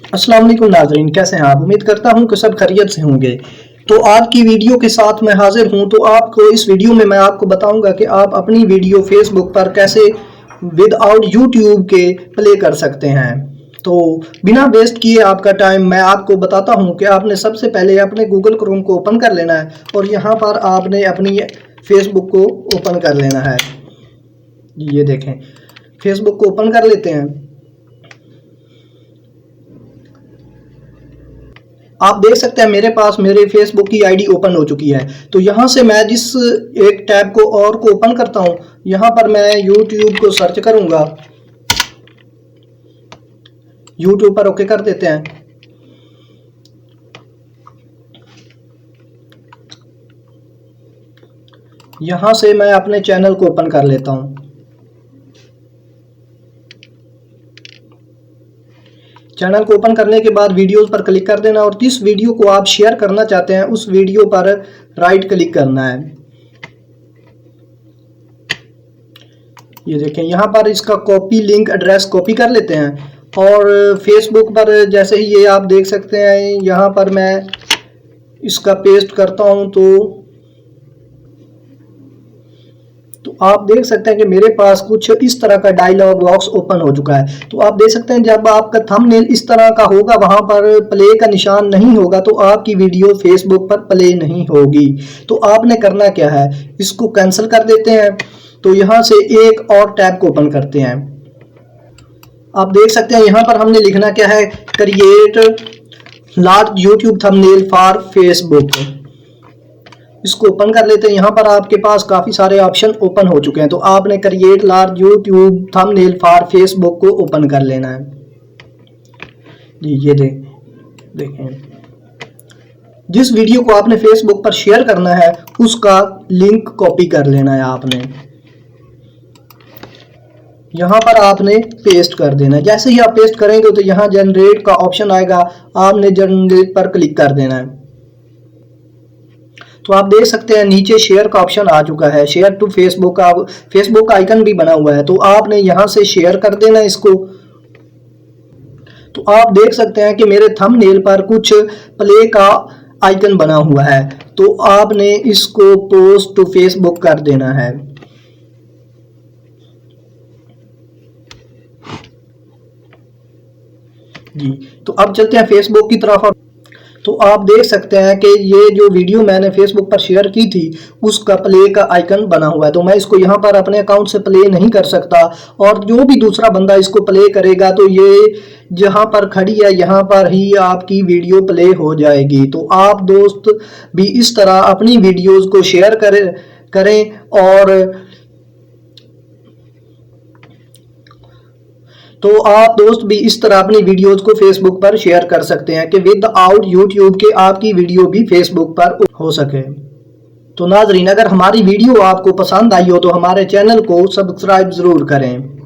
अस्सलाम वालेकुम नाज़रीन, कैसे हैं आप? उम्मीद करता हूं कि सब खैरियत से होंगे। तो आज की वीडियो के साथ मैं हाजिर हूं। तो आपको इस वीडियो में मैं आपको बताऊंगा कि आप अपनी वीडियो फेसबुक पर कैसे विदाउट यूट्यूब के प्ले कर सकते हैं। तो बिना वेस्ट किए आपका टाइम मैं आपको बताता हूं कि आपने सबसे पहले अपने गूगल क्रोम को ओपन कर लेना है और यहाँ पर आपने अपनी फेसबुक को ओपन कर लेना है। ये देखें, फेसबुक को ओपन कर लेते हैं। आप देख सकते हैं मेरे पास मेरे फेसबुक की आईडी ओपन हो चुकी है। तो यहाँ से मैं जिस एक टैब को और को ओपन करता हूँ, यहाँ पर मैं यूट्यूब को सर्च करूँगा। यूट्यूब पर ओके कर देते हैं। यहाँ से मैं अपने चैनल को ओपन कर लेता हूँ। चैनल को ओपन करने के बाद वीडियोस पर क्लिक कर देना और जिस वीडियो को आप शेयर करना चाहते हैं उस वीडियो पर राइट क्लिक करना है। ये देखें, यहाँ पर इसका कॉपी लिंक एड्रेस कॉपी कर लेते हैं और फेसबुक पर जैसे ही ये आप देख सकते हैं, यहाँ पर मैं इसका पेस्ट करता हूँ तो आप देख सकते हैं कि मेरे पास कुछ इस तरह का डायलॉग बॉक्स ओपन हो चुका है। तो आप देख सकते हैं जब आपका थंबनेल इस तरह का होगा, वहां पर प्ले का निशान नहीं होगा तो आपकी वीडियो फेसबुक पर प्ले नहीं होगी। तो आपने करना क्या है, इसको कैंसिल कर देते हैं। तो यहाँ से एक और टैब को ओपन करते हैं। आप देख सकते हैं यहाँ पर हमने लिखना क्या है, create large YouTube thumbnail for Facebook. इसको ओपन कर लेते हैं। यहाँ पर आपके पास काफ़ी सारे ऑप्शन ओपन हो चुके हैं। तो आपने create large YouTube thumbnail for Facebook को ओपन कर लेना है जी। ये देखें, जिस वीडियो को आपने फेसबुक पर शेयर करना है उसका लिंक कॉपी कर लेना है आपने। यहाँ पर आपने पेस्ट कर देना है। जैसे ही आप पेस्ट करेंगे तो यहाँ जनरेट का ऑप्शन आएगा, आपने जनरेट पर क्लिक कर देना है। तो आप देख सकते हैं नीचे शेयर का ऑप्शन आ चुका है, शेयर टू फेसबुक। आप फेसबुक का आइकन भी बना हुआ है तो आपने यहाँ से शेयर कर देना इसको। तो आप देख सकते हैं कि मेरे थंबनेल पर कुछ प्ले का आइकन बना हुआ है। तो आपने इसको पोस्ट टू फेसबुक कर देना है जी। तो अब चलते हैं फेसबुक की तरफ। तो आप देख सकते हैं कि ये जो वीडियो मैंने फेसबुक पर शेयर की थी उसका प्ले का आइकन बना हुआ है। तो मैं इसको यहाँ पर अपने अकाउंट से प्ले नहीं कर सकता और जो भी दूसरा बंदा इसको प्ले करेगा तो ये जहाँ पर खड़ी है यहाँ पर ही आपकी वीडियो प्ले हो जाएगी। तो आप दोस्त भी इस तरह अपनी वीडियोस को शेयर करें और तो आप दोस्त भी इस तरह अपनी वीडियोस को फेसबुक पर शेयर कर सकते हैं कि विदाउट यूट्यूब के आपकी वीडियो भी फेसबुक पर हो सके। तो नाजरीन, अगर हमारी वीडियो आपको पसंद आई हो तो हमारे चैनल को सब्सक्राइब ज़रूर करें।